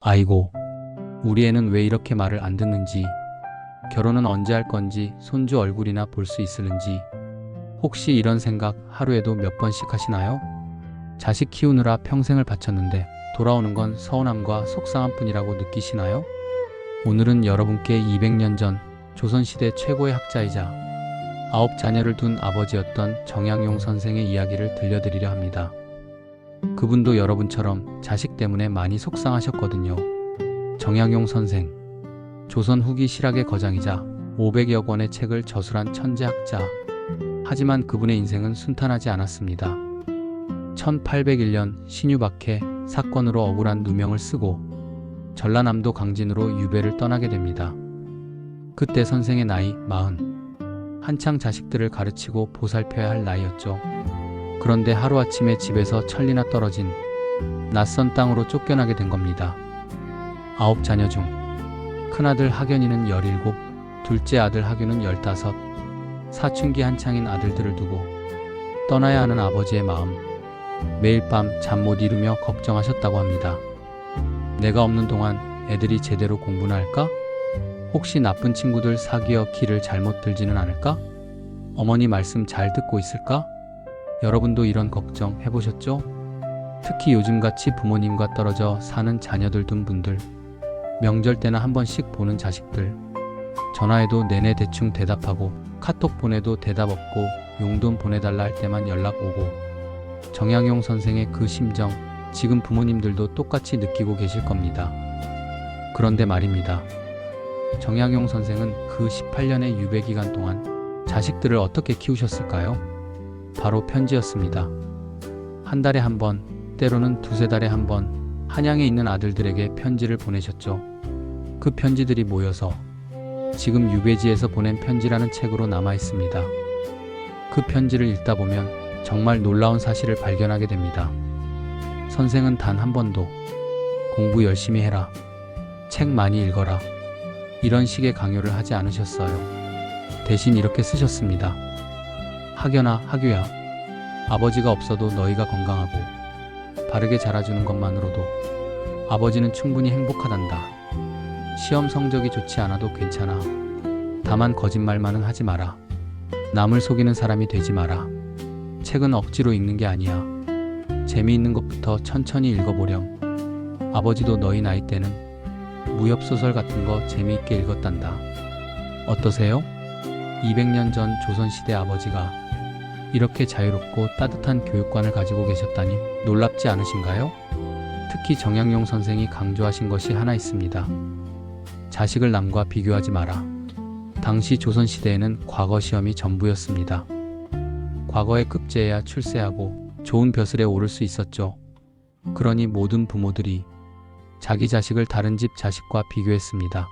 아이고, 우리 애는 왜 이렇게 말을 안 듣는지, 결혼은 언제 할 건지, 손주 얼굴이나 볼 수 있을는지, 혹시 이런 생각 하루에도 몇 번씩 하시나요? 자식 키우느라 평생을 바쳤는데 돌아오는 건 서운함과 속상함 뿐이라고 느끼시나요? 오늘은 여러분께 200년 전 조선시대 최고의 학자이자 9자녀를 둔 아버지였던 정약용 선생의 이야기를 들려드리려 합니다. 그분도 여러분처럼 자식 때문에 많이 속상하셨거든요. 정약용 선생, 조선 후기 실학의 거장이자 500여 권의 책을 저술한 천재학자. 하지만 그분의 인생은 순탄하지 않았습니다. 1801년 신유박해 사건으로 억울한 누명을 쓰고 전라남도 강진으로 유배를 떠나게 됩니다. 그때 선생의 나이 40. 한창 자식들을 가르치고 보살펴야 할 나이였죠. 그런데 하루아침에 집에서 천리나 떨어진 낯선 땅으로 쫓겨나게 된 겁니다. 9자녀 중 큰아들 학연이는 17, 둘째 아들 학유는 15, 사춘기 한창인 아들들을 두고 떠나야 하는 아버지의 마음, 매일 밤 잠 못 이루며 걱정하셨다고 합니다. 내가 없는 동안 애들이 제대로 공부나 할까? 혹시 나쁜 친구들 사귀어 길을 잘못 들지는 않을까? 어머니 말씀 잘 듣고 있을까? 여러분도 이런 걱정 해보셨죠? 특히 요즘같이 부모님과 떨어져 사는 자녀들 둔 분들, 명절 때나 한 번씩 보는 자식들, 전화해도 내내 대충 대답하고 카톡 보내도 대답 없고 용돈 보내달라 할 때만 연락 오고, 정약용 선생의 그 심정 지금 부모님들도 똑같이 느끼고 계실 겁니다. 그런데 말입니다. 정약용 선생은 그 18년의 유배 기간 동안 자식들을 어떻게 키우셨을까요? 바로 편지였습니다. 한 달에 한 번, 때로는 두세 달에 한 번 한양에 있는 아들들에게 편지를 보내셨죠. 그 편지들이 모여서 지금 유배지에서 보낸 편지라는 책으로 남아 있습니다. 그 편지를 읽다 보면 정말 놀라운 사실을 발견하게 됩니다. 선생은 단 한 번도 공부 열심히 해라, 책 많이 읽어라, 이런 식의 강요를 하지 않으셨어요. 대신 이렇게 쓰셨습니다. 학연아, 학유야, 아버지가 없어도 너희가 건강하고 바르게 자라주는 것만으로도 아버지는 충분히 행복하단다. 시험 성적이 좋지 않아도 괜찮아. 다만 거짓말만은 하지 마라. 남을 속이는 사람이 되지 마라. 책은 억지로 읽는 게 아니야. 재미있는 것부터 천천히 읽어보렴. 아버지도 너희 나이 때는 무협소설 같은 거 재미있게 읽었단다. 어떠세요? 200년 전 조선시대 아버지가 이렇게 자유롭고 따뜻한 교육관을 가지고 계셨다니 놀랍지 않으신가요? 특히 정약용 선생이 강조하신 것이 하나 있습니다. 자식을 남과 비교하지 마라. 당시 조선시대에는 과거 시험이 전부였습니다. 과거에 급제해야 출세하고 좋은 벼슬에 오를 수 있었죠. 그러니 모든 부모들이 자기 자식을 다른 집 자식과 비교했습니다.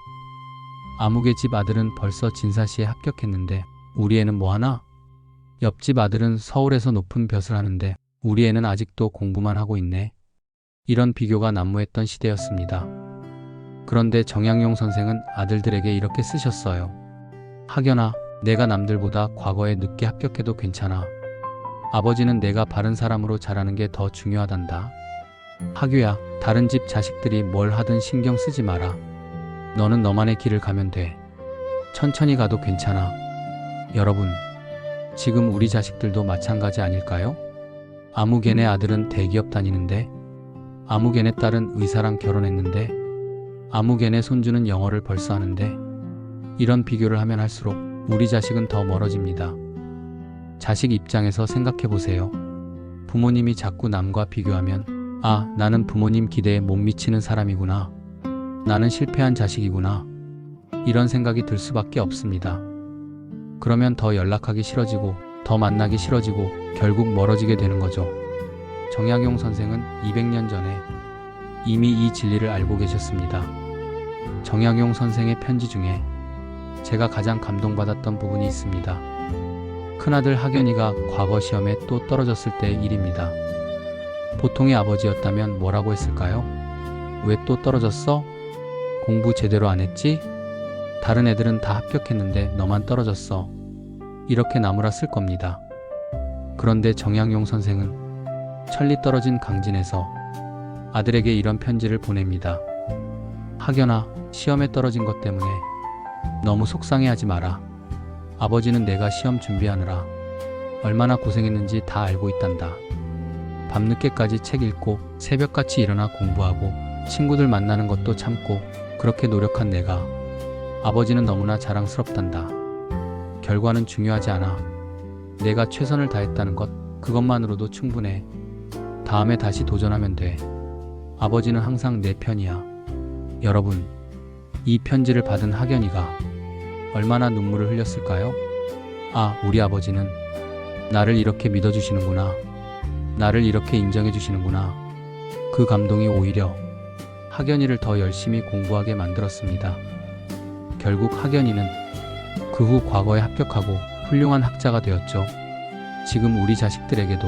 아무개 집 아들은 벌써 진사시에 합격했는데 우리 애는 뭐하나? 옆집 아들은 서울에서 높은 벼슬 하는데 우리 애는 아직도 공부만 하고 있네. 이런 비교가 난무했던 시대였습니다. 그런데 정약용 선생은 아들들에게 이렇게 쓰셨어요. 학연아, 내가 남들보다 과거에 늦게 합격해도 괜찮아. 아버지는 내가 바른 사람으로 자라는 게 더 중요하단다. 학유야, 다른 집 자식들이 뭘 하든 신경 쓰지 마라. 너는 너만의 길을 가면 돼. 천천히 가도 괜찮아. 여러분, 지금 우리 자식들도 마찬가지 아닐까요? 아무개네 아들은 대기업 다니는데, 아무개네 딸은 의사랑 결혼했는데, 아무개네 손주는 영어를 벌써 하는데, 이런 비교를 하면 할수록 우리 자식은 더 멀어집니다. 자식 입장에서 생각해 보세요. 부모님이 자꾸 남과 비교하면 아, 나는 부모님 기대에 못 미치는 사람이구나. 나는 실패한 자식이구나. 이런 생각이 들 수밖에 없습니다. 그러면 더 연락하기 싫어지고 더 만나기 싫어지고 결국 멀어지게 되는 거죠. 정약용 선생은 200년 전에 이미 이 진리를 알고 계셨습니다. 정약용 선생의 편지 중에 제가 가장 감동받았던 부분이 있습니다. 큰아들 학연이가 과거 시험에 또 떨어졌을 때의 일입니다. 보통의 아버지였다면 뭐라고 했을까요? 왜 또 떨어졌어? 공부 제대로 안 했지? 다른 애들은 다 합격했는데 너만 떨어졌어. 이렇게 나무랐을 겁니다. 그런데 정약용 선생은 천리 떨어진 강진에서 아들에게 이런 편지를 보냅니다. 학연아, 시험에 떨어진 것 때문에 너무 속상해하지 마라. 아버지는 내가 시험 준비하느라 얼마나 고생했는지 다 알고 있단다. 밤늦게까지 책 읽고 새벽같이 일어나 공부하고 친구들 만나는 것도 참고 그렇게 노력한 내가 아버지는 너무나 자랑스럽단다. 결과는 중요하지 않아. 내가 최선을 다했다는 것, 그것만으로도 충분해. 다음에 다시 도전하면 돼. 아버지는 항상 내 편이야. 여러분, 이 편지를 받은 학연이가 얼마나 눈물을 흘렸을까요? 아, 우리 아버지는 나를 이렇게 믿어주시는구나. 나를 이렇게 인정해주시는구나. 그 감동이 오히려 학연이를 더 열심히 공부하게 만들었습니다. 결국 학연이는 그 후 과거에 합격하고 훌륭한 학자가 되었죠. 지금 우리 자식들에게도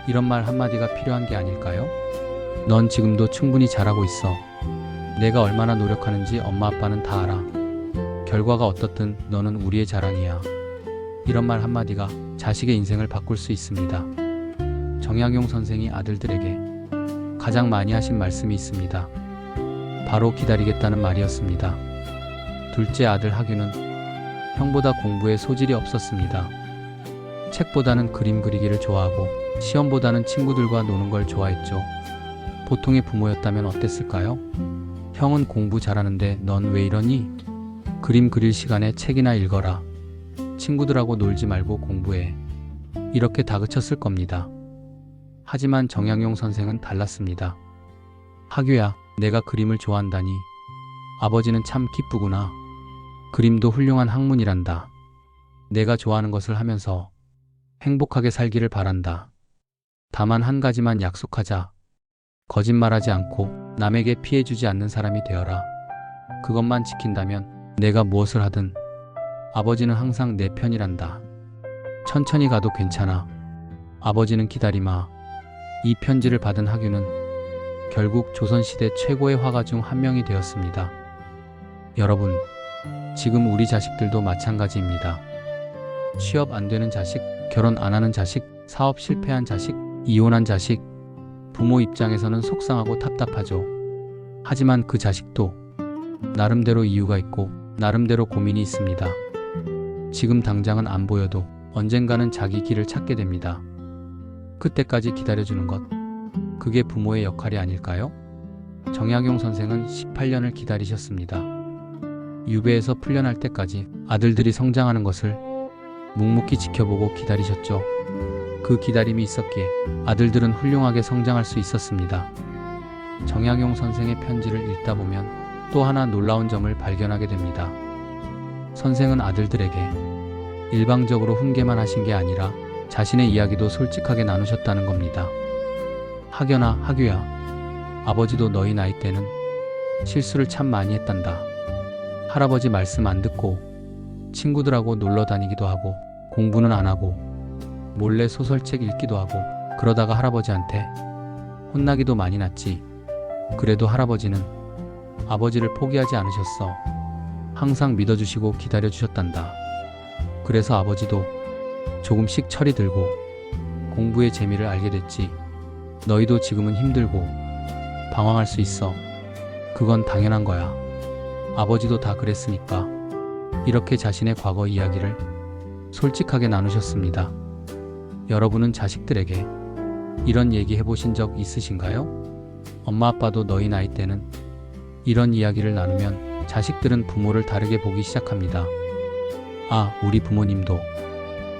이런 말 한마디가 필요한 게 아닐까요? 넌 지금도 충분히 잘하고 있어. 내가 얼마나 노력하는지 엄마 아빠는 다 알아. 결과가 어떻든 너는 우리의 자랑이야. 이런 말 한마디가 자식의 인생을 바꿀 수 있습니다. 정약용 선생이 아들들에게 가장 많이 하신 말씀이 있습니다. 바로 기다리겠다는 말이었습니다. 둘째 아들 학유는 형보다 공부에 소질이 없었습니다. 책보다는 그림 그리기를 좋아하고 시험보다는 친구들과 노는 걸 좋아했죠. 보통의 부모였다면 어땠을까요? 형은 공부 잘하는데 넌 왜 이러니? 그림 그릴 시간에 책이나 읽어라. 친구들하고 놀지 말고 공부해. 이렇게 다그쳤을 겁니다. 하지만 정약용 선생은 달랐습니다. 학유야, 내가 그림을 좋아한다니. 아버지는 참 기쁘구나. 그림도 훌륭한 학문이란다. 내가 좋아하는 것을 하면서 행복하게 살기를 바란다. 다만 한 가지만 약속하자. 거짓말하지 않고 남에게 피해주지 않는 사람이 되어라. 그것만 지킨다면 내가 무엇을 하든 아버지는 항상 내 편이란다. 천천히 가도 괜찮아. 아버지는 기다리마. 이 편지를 받은 학유는 결국 조선시대 최고의 화가 중 한 명이 되었습니다. 여러분, 지금 우리 자식들도 마찬가지입니다. 취업 안 되는 자식, 결혼 안 하는 자식, 사업 실패한 자식, 이혼한 자식, 부모 입장에서는 속상하고 답답하죠. 하지만 그 자식도 나름대로 이유가 있고 나름대로 고민이 있습니다. 지금 당장은 안 보여도 언젠가는 자기 길을 찾게 됩니다. 그때까지 기다려주는 것, 그게 부모의 역할이 아닐까요? 정약용 선생은 18년을 기다리셨습니다. 유배에서 풀려날 때까지 아들들이 성장하는 것을 묵묵히 지켜보고 기다리셨죠. 그 기다림이 있었기에 아들들은 훌륭하게 성장할 수 있었습니다. 정약용 선생의 편지를 읽다 보면 또 하나 놀라운 점을 발견하게 됩니다. 선생은 아들들에게 일방적으로 훈계만 하신 게 아니라 자신의 이야기도 솔직하게 나누셨다는 겁니다. 학연아, 학유야, 아버지도 너희 나이 때는 실수를 참 많이 했단다. 할아버지 말씀 안 듣고 친구들하고 놀러 다니기도 하고 공부는 안 하고 몰래 소설책 읽기도 하고 그러다가 할아버지한테 혼나기도 많이 났지. 그래도 할아버지는 아버지를 포기하지 않으셨어. 항상 믿어주시고 기다려주셨단다. 그래서 아버지도 조금씩 철이 들고 공부의 재미를 알게 됐지. 너희도 지금은 힘들고 방황할 수 있어. 그건 당연한 거야. 아버지도 다 그랬으니까. 이렇게 자신의 과거 이야기를 솔직하게 나누셨습니다. 여러분은 자식들에게 이런 얘기 해보신 적 있으신가요? 엄마 아빠도 너희 나이 때는 이런 이야기를 나누면 자식들은 부모를 다르게 보기 시작합니다. 아, 우리 부모님도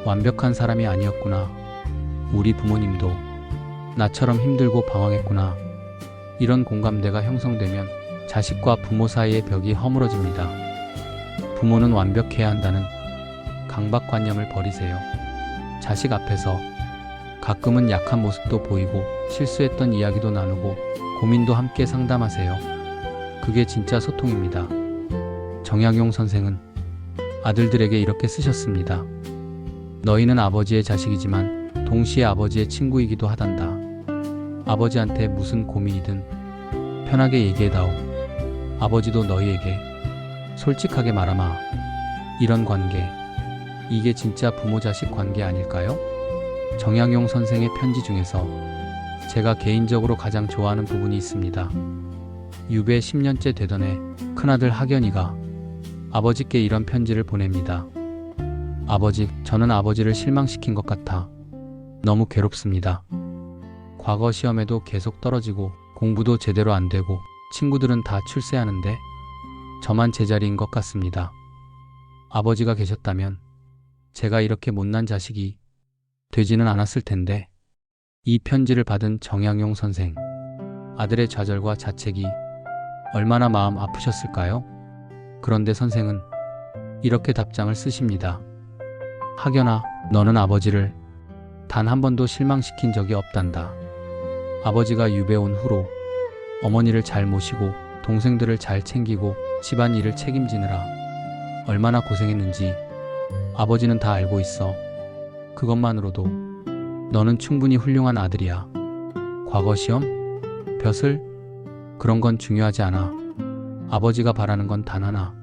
완벽한 사람이 아니었구나. 우리 부모님도 나처럼 힘들고 방황했구나. 이런 공감대가 형성되면 자식과 부모 사이의 벽이 허물어집니다. 부모는 완벽해야 한다는 강박관념을 버리세요. 자식 앞에서 가끔은 약한 모습도 보이고 실수했던 이야기도 나누고 고민도 함께 상담하세요. 그게 진짜 소통입니다. 정약용 선생은 아들들에게 이렇게 쓰셨습니다. 너희는 아버지의 자식이지만 동시에 아버지의 친구이기도 하단다. 아버지한테 무슨 고민이든 편하게 얘기해다오. 아버지도 너희에게 솔직하게 말하마. 이런 관계, 이게 진짜 부모-자식 관계 아닐까요? 정약용 선생의 편지 중에서 제가 개인적으로 가장 좋아하는 부분이 있습니다. 유배 10년째 되던 해 큰아들 학연이가 아버지께 이런 편지를 보냅니다. 아버지, 저는 아버지를 실망시킨 것 같아 너무 괴롭습니다. 과거 시험에도 계속 떨어지고 공부도 제대로 안 되고 친구들은 다 출세하는데 저만 제자리인 것 같습니다. 아버지가 계셨다면 제가 이렇게 못난 자식이 되지는 않았을 텐데. 이 편지를 받은 정양용 선생, 아들의 좌절과 자책이 얼마나 마음 아프셨을까요? 그런데 선생은 이렇게 답장을 쓰십니다. 학연아, 너는 아버지를 단 한 번도 실망시킨 적이 없단다. 아버지가 유배 온 후로 어머니를 잘 모시고 동생들을 잘 챙기고 집안 일을 책임지느라 얼마나 고생했는지 아버지는 다 알고 있어. 그것만으로도 너는 충분히 훌륭한 아들이야. 과거 시험? 벼슬? 그런 건 중요하지 않아. 아버지가 바라는 건 단 하나.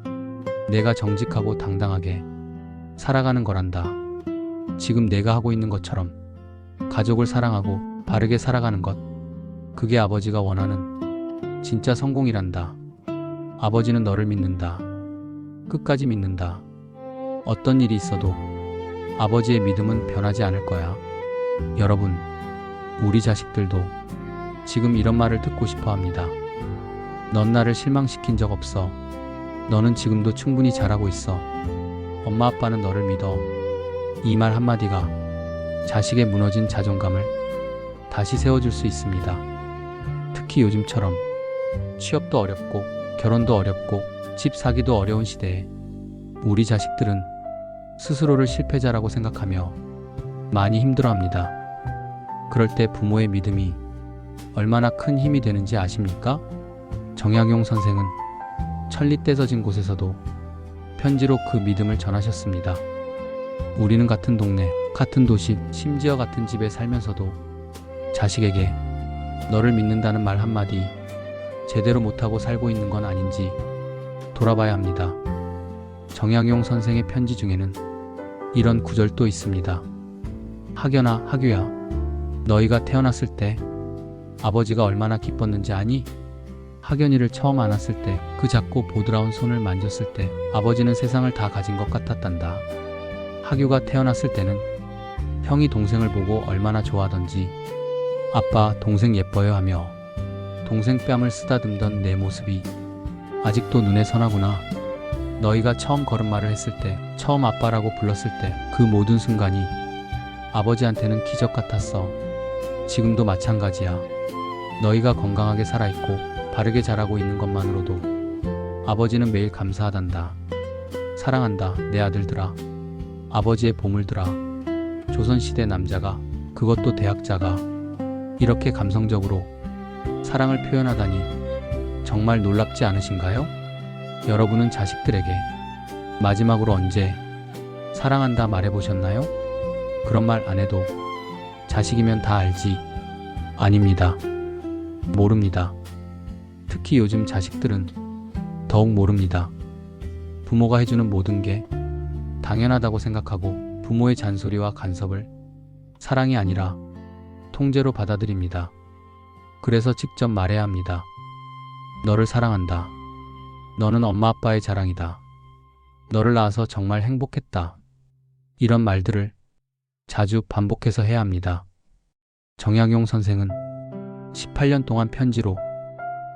내가 정직하고 당당하게 살아가는 거란다. 지금 내가 하고 있는 것처럼 가족을 사랑하고 바르게 살아가는 것. 그게 아버지가 원하는 진짜 성공이란다. 아버지는 너를 믿는다. 끝까지 믿는다. 어떤 일이 있어도 아버지의 믿음은 변하지 않을 거야. 여러분, 우리 자식들도 지금 이런 말을 듣고 싶어 합니다. 넌 나를 실망시킨 적 없어. 너는 지금도 충분히 잘하고 있어. 엄마 아빠는 너를 믿어. 이 말 한마디가 자식의 무너진 자존감을 다시 세워줄 수 있습니다. 특히 요즘처럼 취업도 어렵고 결혼도 어렵고 집 사기도 어려운 시대에 우리 자식들은 스스로를 실패자라고 생각하며 많이 힘들어합니다. 그럴 때 부모의 믿음이 얼마나 큰 힘이 되는지 아십니까? 정양용 선생은 천리 떼서진 곳에서도 편지로 그 믿음을 전하셨습니다. 우리는 같은 동네, 같은 도시, 심지어 같은 집에 살면서도 자식에게 너를 믿는다는 말 한마디 제대로 못하고 살고 있는 건 아닌지 돌아봐야 합니다. 정양용 선생의 편지 중에는 이런 구절도 있습니다. 학연아, 학유야, 너희가 태어났을 때 아버지가 얼마나 기뻤는지 아니? 학연이를 처음 안았을 때, 그 작고 보드라운 손을 만졌을 때 아버지는 세상을 다 가진 것 같았단다. 학유가 태어났을 때는 형이 동생을 보고 얼마나 좋아하던지 아빠, 동생 예뻐요 하며 동생 뺨을 쓰다듬던 내 모습이 아직도 눈에 선하구나. 너희가 처음 걸음마를 했을 때, 처음 아빠라고 불렀을 때 그 모든 순간이 아버지한테는 기적 같았어. 지금도 마찬가지야. 너희가 건강하게 살아있고 바르게 자라고 있는 것만으로도 아버지는 매일 감사하단다. 사랑한다, 내 아들들아. 아버지의 보물들아. 조선시대 남자가, 그것도 대학자가 이렇게 감성적으로 사랑을 표현하다니 정말 놀랍지 않으신가요? 여러분은 자식들에게 마지막으로 언제 사랑한다 말해보셨나요? 그런 말 안 해도 자식이면 다 알지. 아닙니다. 모릅니다. 특히 요즘 자식들은 더욱 모릅니다. 부모가 해주는 모든 게 당연하다고 생각하고 부모의 잔소리와 간섭을 사랑이 아니라 통제로 받아들입니다. 그래서 직접 말해야 합니다. 너를 사랑한다. 너는 엄마 아빠의 자랑이다. 너를 낳아서 정말 행복했다. 이런 말들을 자주 반복해서 해야 합니다. 정양용 선생은 18년 동안 편지로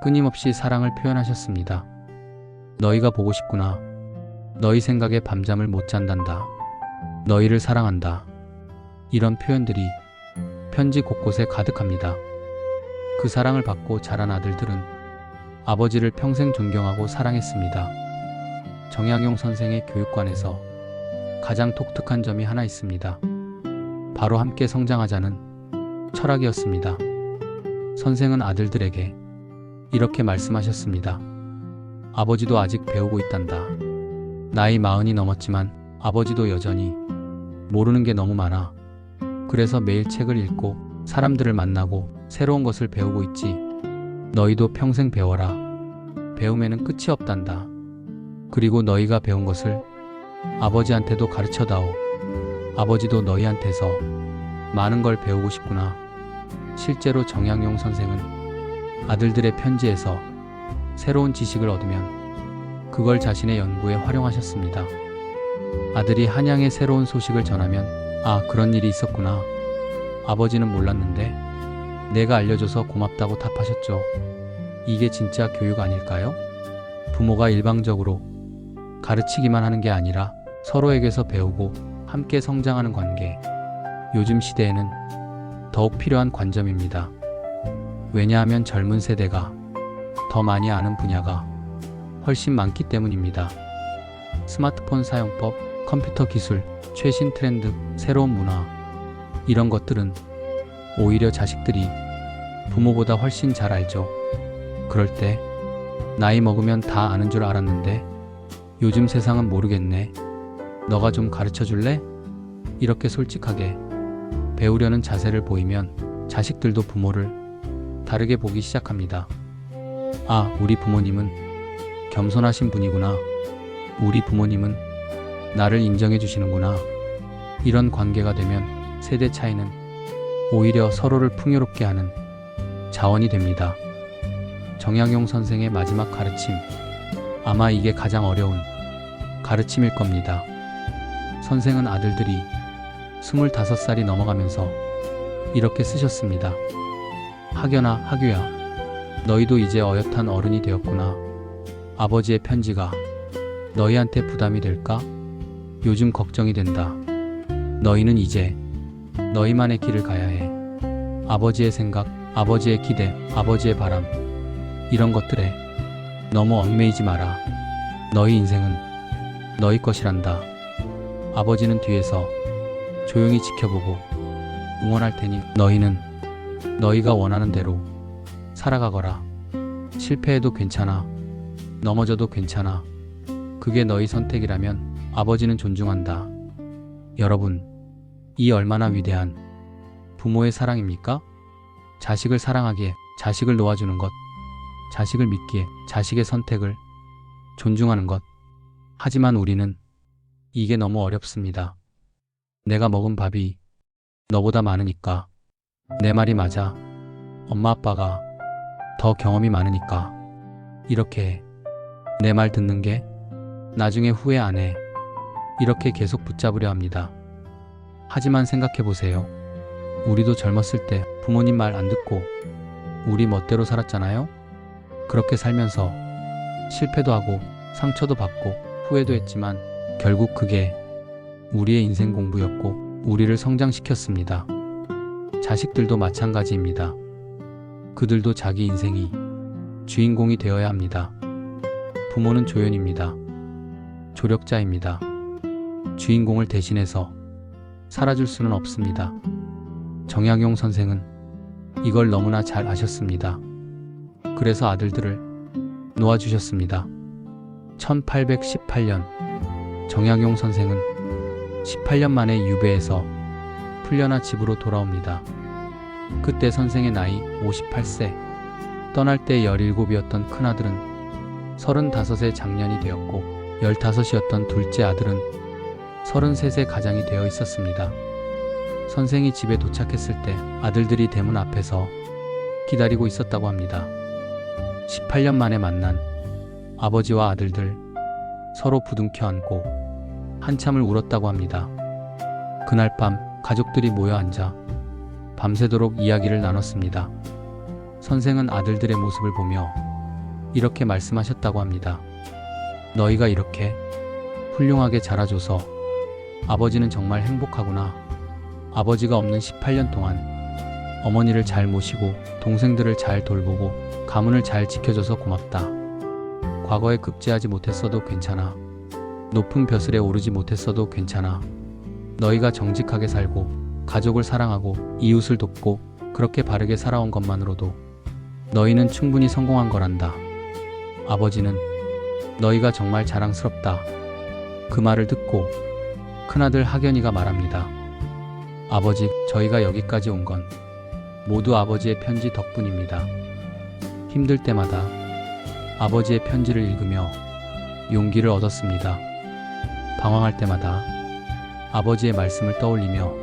끊임없이 사랑을 표현하셨습니다. 너희가 보고 싶구나. 너희 생각에 밤잠을 못 잔단다. 너희를 사랑한다. 이런 표현들이 편지 곳곳에 가득합니다. 그 사랑을 받고 자란 아들들은 아버지를 평생 존경하고 사랑했습니다. 정양용 선생의 교육관에서 가장 독특한 점이 하나 있습니다. 바로 함께 성장하자는 철학이었습니다. 선생은 아들들에게 이렇게 말씀하셨습니다. 아버지도 아직 배우고 있단다. 나이 40이 넘었지만 아버지도 여전히 모르는 게 너무 많아. 그래서 매일 책을 읽고 사람들을 만나고 새로운 것을 배우고 있지. 너희도 평생 배워라. 배움에는 끝이 없단다. 그리고 너희가 배운 것을 아버지한테도 가르쳐다오. 아버지도 너희한테서 많은 걸 배우고 싶구나. 실제로 정양용 선생은 아들들의 편지에서 새로운 지식을 얻으면 그걸 자신의 연구에 활용하셨습니다. 아들이 한양에 새로운 소식을 전하면 아, 그런 일이 있었구나. 아버지는 몰랐는데 내가 알려줘서 고맙다고 답하셨죠. 이게 진짜 교육 아닐까요? 부모가 일방적으로 가르치기만 하는 게 아니라 서로에게서 배우고 함께 성장하는 관계. 요즘 시대에는 더욱 필요한 관점입니다. 왜냐하면 젊은 세대가 더 많이 아는 분야가 훨씬 많기 때문입니다. 스마트폰 사용법, 컴퓨터 기술, 최신 트렌드, 새로운 문화, 이런 것들은 오히려 자식들이 부모보다 훨씬 잘 알죠. 그럴 때 나이 먹으면 다 아는 줄 알았는데 요즘 세상은 모르겠네. 너가 좀 가르쳐 줄래? 이렇게 솔직하게 배우려는 자세를 보이면 자식들도 부모를 다르게 보기 시작합니다. 아, 우리 부모님은 겸손하신 분이구나. 우리 부모님은 나를 인정해 주시는구나. 이런 관계가 되면 세대 차이는 오히려 서로를 풍요롭게 하는 자원이 됩니다. 정약용 선생의 마지막 가르침. 아마 이게 가장 어려운 가르침일 겁니다. 선생은 아들들이 25살이 넘어가면서 이렇게 쓰셨습니다. 학연아, 학유야, 너희도 이제 어엿한 어른이 되었구나. 아버지의 편지가 너희한테 부담이 될까? 요즘 걱정이 된다. 너희는 이제 너희만의 길을 가야 해. 아버지의 생각, 아버지의 기대, 아버지의 바람, 이런 것들에 너무 얽매이지 마라. 너희 인생은 너희 것이란다. 아버지는 뒤에서 조용히 지켜보고 응원할 테니 너희는 너희가 원하는 대로 살아가거라. 실패해도 괜찮아. 넘어져도 괜찮아. 그게 너희 선택이라면 아버지는 존중한다. 여러분, 이 얼마나 위대한 부모의 사랑입니까? 자식을 사랑하기에 자식을 놓아주는 것, 자식을 믿기에 자식의 선택을 존중하는 것. 하지만 우리는 이게 너무 어렵습니다. 내가 먹은 밥이 너보다 많으니까. 내 말이 맞아. 엄마 아빠가 더 경험이 많으니까. 이렇게 내 말 듣는 게 나중에 후회 안 해. 이렇게 계속 붙잡으려 합니다. 하지만 생각해 보세요. 우리도 젊었을 때 부모님 말 안 듣고 우리 멋대로 살았잖아요? 그렇게 살면서 실패도 하고 상처도 받고 후회도 했지만 결국 그게 우리의 인생 공부였고 우리를 성장시켰습니다. 자식들도 마찬가지입니다. 그들도 자기 인생이 주인공이 되어야 합니다. 부모는 조연입니다. 조력자입니다. 주인공을 대신해서 살아줄 수는 없습니다. 정약용 선생은 이걸 너무나 잘 아셨습니다. 그래서 아들들을 놓아주셨습니다. 1818년 정약용 선생은 18년 만에 유배에서 풀려나 집으로 돌아옵니다. 그때 선생의 나이 58세, 떠날 때 17이었던 큰아들은 35세 장년이 되었고 15이었던 둘째 아들은 33세 가장이 되어 있었습니다. 선생이 집에 도착했을 때 아들들이 대문 앞에서 기다리고 있었다고 합니다. 18년 만에 만난 아버지와 아들들 서로 부둥켜 안고 한참을 울었다고 합니다. 그날 밤 가족들이 모여 앉아 밤새도록 이야기를 나눴습니다. 선생은 아들들의 모습을 보며 이렇게 말씀하셨다고 합니다. 너희가 이렇게 훌륭하게 자라줘서 아버지는 정말 행복하구나. 아버지가 없는 18년 동안 어머니를 잘 모시고 동생들을 잘 돌보고 가문을 잘 지켜줘서 고맙다. 과거에 급제하지 못했어도 괜찮아. 높은 벼슬에 오르지 못했어도 괜찮아. 너희가 정직하게 살고 가족을 사랑하고 이웃을 돕고 그렇게 바르게 살아온 것만으로도 너희는 충분히 성공한 거란다. 아버지는 너희가 정말 자랑스럽다. 그 말을 듣고 큰아들 학연이가 말합니다. 아버지, 저희가 여기까지 온 건 모두 아버지의 편지 덕분입니다. 힘들 때마다 아버지의 편지를 읽으며 용기를 얻었습니다. 방황할 때마다 아버지의 말씀을 떠올리며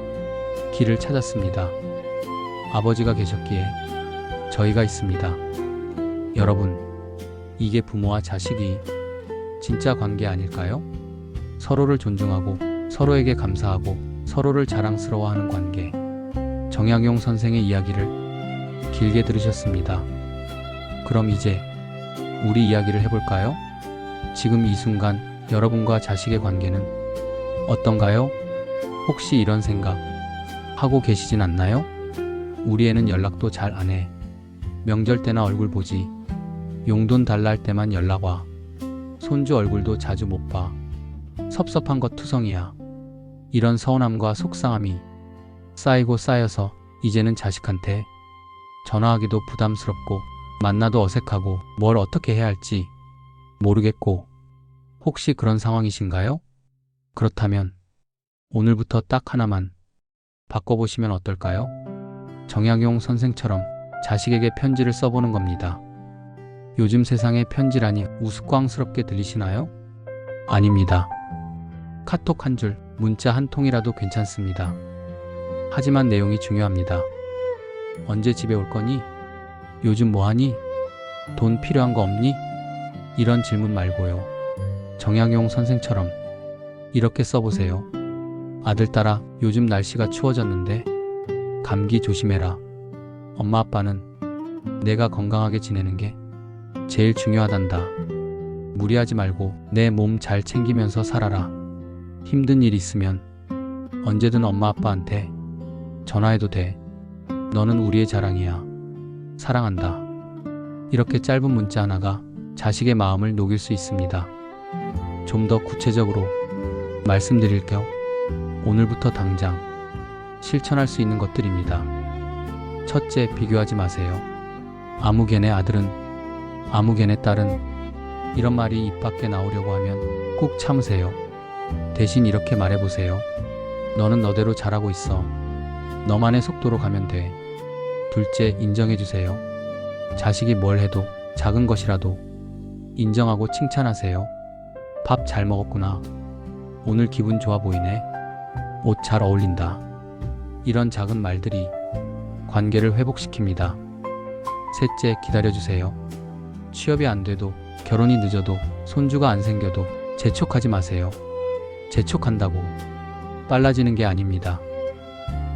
길을 찾았습니다. 아버지가 계셨기에 저희가 있습니다. 여러분, 이게 부모와 자식이 진짜 관계 아닐까요? 서로를 존중하고 서로에게 감사하고 서로를 자랑스러워하는 관계. 정약용 선생의 이야기를 길게 들으셨습니다. 그럼 이제 우리 이야기를 해볼까요? 지금 이 순간 여러분과 자식의 관계는 어떤가요? 혹시 이런 생각 하고 계시진 않나요? 우리 애는 연락도 잘 안 해. 명절 때나 얼굴 보지. 용돈 달라 할 때만 연락 와. 손주 얼굴도 자주 못 봐. 섭섭한 것 투성이야. 이런 서운함과 속상함이 쌓이고 쌓여서 이제는 자식한테 전화하기도 부담스럽고 만나도 어색하고 뭘 어떻게 해야 할지 모르겠고. 혹시 그런 상황이신가요? 그렇다면 오늘부터 딱 하나만 바꿔보시면 어떨까요? 정약용 선생처럼 자식에게 편지를 써보는 겁니다. 요즘 세상에 편지라니 우스꽝스럽게 들리시나요? 아닙니다. 카톡 한 줄, 문자 한 통이라도 괜찮습니다. 하지만 내용이 중요합니다. 언제 집에 올 거니? 요즘 뭐 하니? 돈 필요한 거 없니? 이런 질문 말고요. 정약용 선생처럼 이렇게 써보세요. 아들딸아, 요즘 날씨가 추워졌는데 감기 조심해라. 엄마 아빠는 내가 건강하게 지내는 게 제일 중요하단다. 무리하지 말고 내 몸 잘 챙기면서 살아라. 힘든 일 있으면 언제든 엄마 아빠한테 전화해도 돼. 너는 우리의 자랑이야. 사랑한다. 이렇게 짧은 문자 하나가 자식의 마음을 녹일 수 있습니다. 좀 더 구체적으로 말씀드릴게요. 오늘부터 당장 실천할 수 있는 것들입니다. 첫째, 비교하지 마세요. 아무 걔네 아들은, 아무 걔네 딸은, 이런 말이 입 밖에 나오려고 하면 꾹 참으세요. 대신 이렇게 말해보세요. 너는 너대로 잘하고 있어. 너만의 속도로 가면 돼. 둘째, 인정해주세요. 자식이 뭘 해도 작은 것이라도 인정하고 칭찬하세요. 밥 잘 먹었구나. 오늘 기분 좋아 보이네. 옷 잘 어울린다. 이런 작은 말들이 관계를 회복시킵니다. 셋째, 기다려주세요. 취업이 안 돼도, 결혼이 늦어도, 손주가 안 생겨도 재촉하지 마세요. 재촉한다고 빨라지는 게 아닙니다.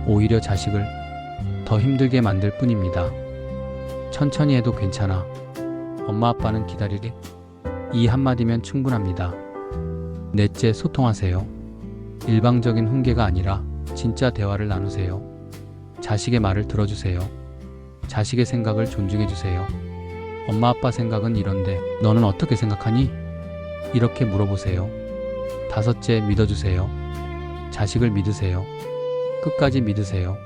오히려 자식을 더 힘들게 만들 뿐입니다. 천천히 해도 괜찮아. 엄마 아빠는 기다리리. 이 한마디면 충분합니다. 넷째, 소통하세요. 일방적인 훈계가 아니라 진짜 대화를 나누세요. 자식의 말을 들어주세요. 자식의 생각을 존중해주세요. 엄마 아빠 생각은 이런데 너는 어떻게 생각하니? 이렇게 물어보세요. 다섯째, 믿어주세요. 자식을 믿으세요. 끝까지 믿으세요.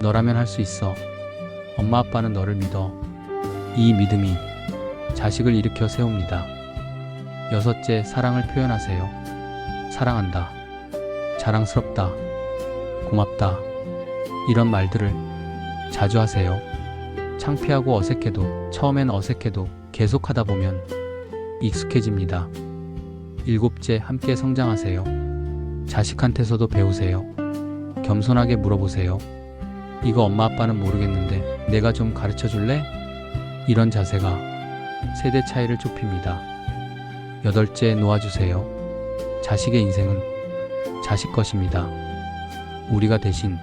너라면 할 수 있어. 엄마 아빠는 너를 믿어. 이 믿음이 자식을 일으켜 세웁니다. 여섯째, 사랑을 표현하세요. 사랑한다. 자랑스럽다. 고맙다. 이런 말들을 자주 하세요. 창피하고 어색해도, 처음엔 어색해도 계속하다 보면 익숙해집니다. 일곱째, 함께 성장하세요. 자식한테서도 배우세요. 겸손하게 물어보세요. 이거 엄마 아빠는 모르겠는데 내가 좀 가르쳐 줄래? 이런 자세가 세대 차이를 좁힙니다. 여덟째, 놓아주세요. 자식의 인생은 자식 것입니다. 우리가 대신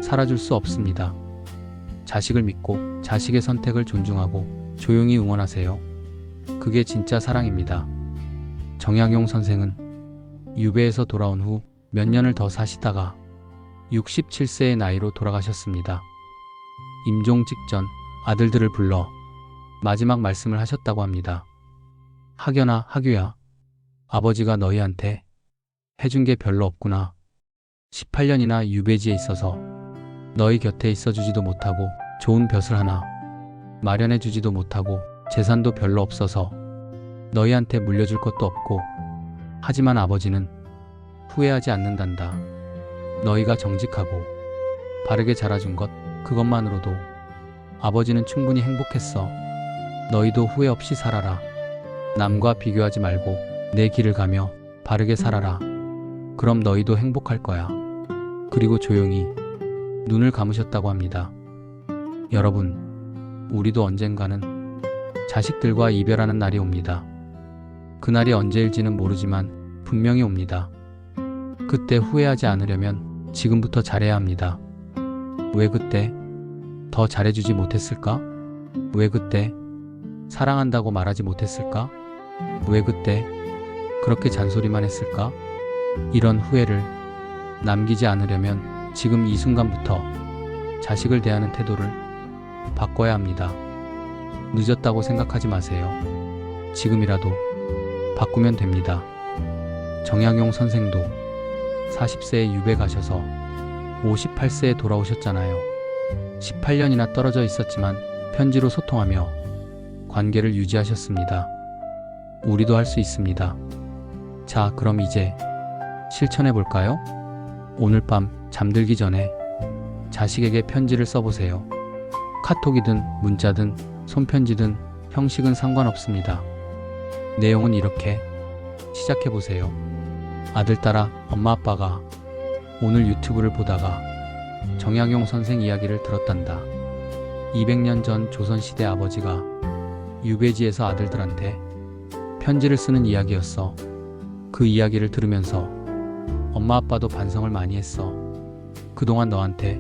살아줄 수 없습니다. 자식을 믿고 자식의 선택을 존중하고 조용히 응원하세요. 그게 진짜 사랑입니다. 정약용 선생은 유배에서 돌아온 후 몇 년을 더 사시다가 67세의 나이로 돌아가셨습니다. 임종 직전 아들들을 불러 마지막 말씀을 하셨다고 합니다. 학연아, 학유야, 아버지가 너희한테 해준 게 별로 없구나. 18년이나 유배지에 있어서 너희 곁에 있어주지도 못하고 좋은 벼슬 하나 마련해주지도 못하고 재산도 별로 없어서 너희한테 물려줄 것도 없고, 하지만 아버지는 후회하지 않는단다. 너희가 정직하고 바르게 자라준 것, 그것만으로도 아버지는 충분히 행복했어. 너희도 후회 없이 살아라. 남과 비교하지 말고 내 길을 가며 바르게 살아라. 그럼 너희도 행복할 거야. 그리고 조용히 눈을 감으셨다고 합니다. 여러분, 우리도 언젠가는 자식들과 이별하는 날이 옵니다. 그날이 언제일지는 모르지만 분명히 옵니다. 그때 후회하지 않으려면 지금부터 잘해야 합니다. 왜 그때 더 잘해주지 못했을까? 왜 그때 사랑한다고 말하지 못했을까? 왜 그때 그렇게 잔소리만 했을까? 이런 후회를 남기지 않으려면 지금 이 순간부터 자식을 대하는 태도를 바꿔야 합니다. 늦었다고 생각하지 마세요. 지금이라도 바꾸면 됩니다. 정약용 선생도 40세에 유배 가셔서 58세에 돌아오셨잖아요. 18년이나 떨어져 있었지만 편지로 소통하며 관계를 유지하셨습니다. 우리도 할 수 있습니다. 자, 그럼 이제 실천해 볼까요? 오늘 밤 잠들기 전에 자식에게 편지를 써보세요. 카톡이든 문자든 손편지든 형식은 상관없습니다. 내용은 이렇게 시작해 보세요. 아들딸아, 엄마 아빠가 오늘 유튜브를 보다가 정약용 선생 이야기를 들었단다. 200년 전 조선시대 아버지가 유배지에서 아들들한테 편지를 쓰는 이야기였어. 그 이야기를 들으면서 엄마 아빠도 반성을 많이 했어. 그동안 너한테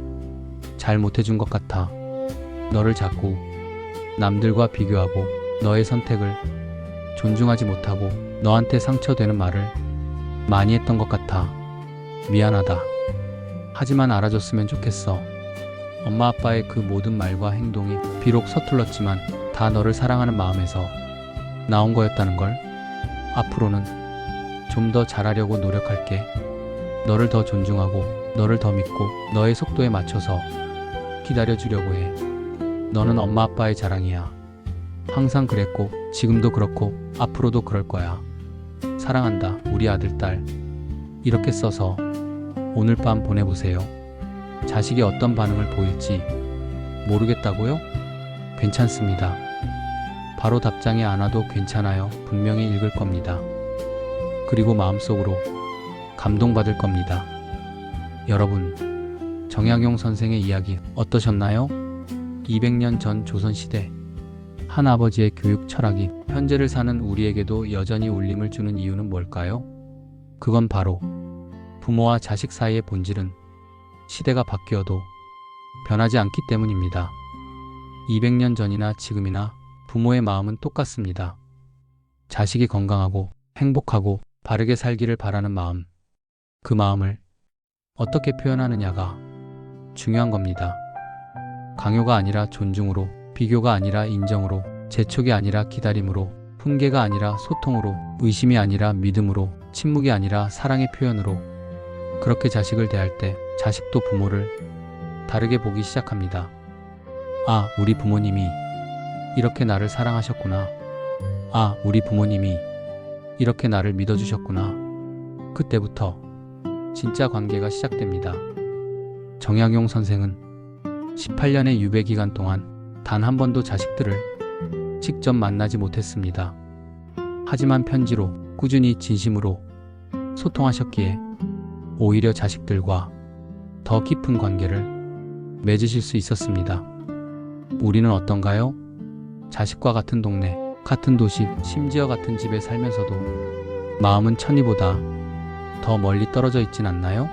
잘 못해준 것 같아. 너를 자꾸 남들과 비교하고 너의 선택을 존중하지 못하고 너한테 상처되는 말을 많이 했던 것 같아. 미안하다. 하지만 알아줬으면 좋겠어. 엄마 아빠의 그 모든 말과 행동이 비록 서툴렀지만 다 너를 사랑하는 마음에서 나온 거였다는 걸. 앞으로는 좀 더 잘하려고 노력할게. 너를 더 존중하고 너를 더 믿고 너의 속도에 맞춰서 기다려주려고 해. 너는 엄마 아빠의 자랑이야. 항상 그랬고 지금도 그렇고 앞으로도 그럴 거야. 사랑한다, 우리 아들, 딸. 이렇게 써서 오늘 밤 보내보세요. 자식이 어떤 반응을 보일지 모르겠다고요? 괜찮습니다. 바로 답장이 안 와도 괜찮아요. 분명히 읽을 겁니다. 그리고 마음속으로 감동받을 겁니다. 여러분, 정약용 선생의 이야기 어떠셨나요? 200년 전 조선시대 한 아버지의 교육 철학이 현재를 사는 우리에게도 여전히 울림을 주는 이유는 뭘까요? 그건 바로 부모와 자식 사이의 본질은 시대가 바뀌어도 변하지 않기 때문입니다. 200년 전이나 지금이나 부모의 마음은 똑같습니다. 자식이 건강하고 행복하고 바르게 살기를 바라는 마음. 그 마음을 어떻게 표현하느냐가 중요한 겁니다. 강요가 아니라 존중으로, 비교가 아니라 인정으로, 재촉이 아니라 기다림으로, 훈계가 아니라 소통으로, 의심이 아니라 믿음으로, 침묵이 아니라 사랑의 표현으로. 그렇게 자식을 대할 때 자식도 부모를 다르게 보기 시작합니다. 아, 우리 부모님이 이렇게 나를 사랑하셨구나. 아, 우리 부모님이 이렇게 나를 믿어주셨구나. 그때부터 진짜 관계가 시작됩니다. 정약용 선생은 18년의 유배 기간 동안 단 한 번도 자식들을 직접 만나지 못했습니다. 하지만 편지로 꾸준히 진심으로 소통하셨기에 오히려 자식들과 더 깊은 관계를 맺으실 수 있었습니다. 우리는 어떤가요? 자식과 같은 동네, 같은 도시, 심지어 같은 집에 살면서도 마음은 천리보다 더 멀리 떨어져 있진 않나요?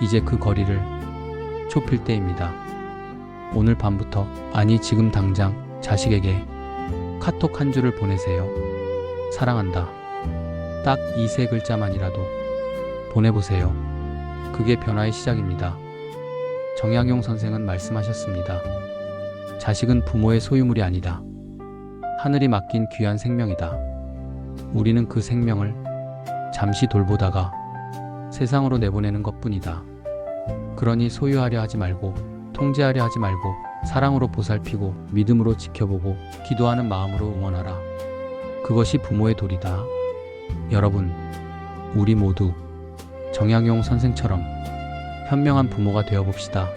이제 그 거리를 좁힐 때입니다. 오늘 밤부터, 아니 지금 당장 자식에게 카톡 한 줄을 보내세요. 사랑한다. 딱 이 세 글자만이라도 보내보세요. 그게 변화의 시작입니다. 정약용 선생은 말씀하셨습니다. 자식은 부모의 소유물이 아니다. 하늘이 맡긴 귀한 생명이다. 우리는 그 생명을 잠시 돌보다가 세상으로 내보내는 것뿐이다. 그러니 소유하려 하지 말고, 통제하려 하지 말고, 사랑으로 보살피고, 믿음으로 지켜보고, 기도하는 마음으로 응원하라. 그것이 부모의 도리다. 여러분, 우리 모두 정약용 선생처럼 현명한 부모가 되어봅시다.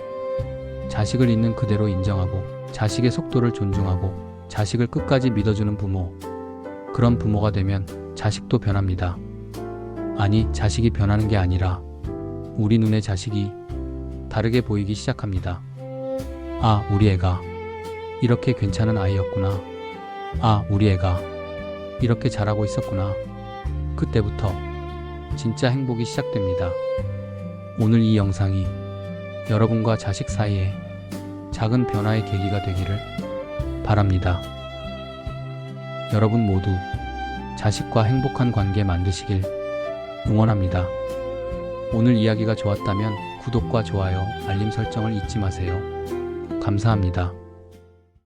자식을 있는 그대로 인정하고, 자식의 속도를 존중하고, 자식을 끝까지 믿어주는 부모. 그런 부모가 되면 자식도 변합니다. 아니, 자식이 변하는 게 아니라 우리 눈에 자식이 다르게 보이기 시작합니다. 아, 우리 애가 이렇게 괜찮은 아이였구나. 아, 우리 애가 이렇게 잘하고 있었구나. 그때부터 진짜 행복이 시작됩니다. 오늘 이 영상이 여러분과 자식 사이에 작은 변화의 계기가 되기를 바랍니다. 여러분 모두 자식과 행복한 관계 만드시길 응원합니다. 오늘 이야기가 좋았다면 구독과 좋아요, 알림 설정을 잊지 마세요. 감사합니다.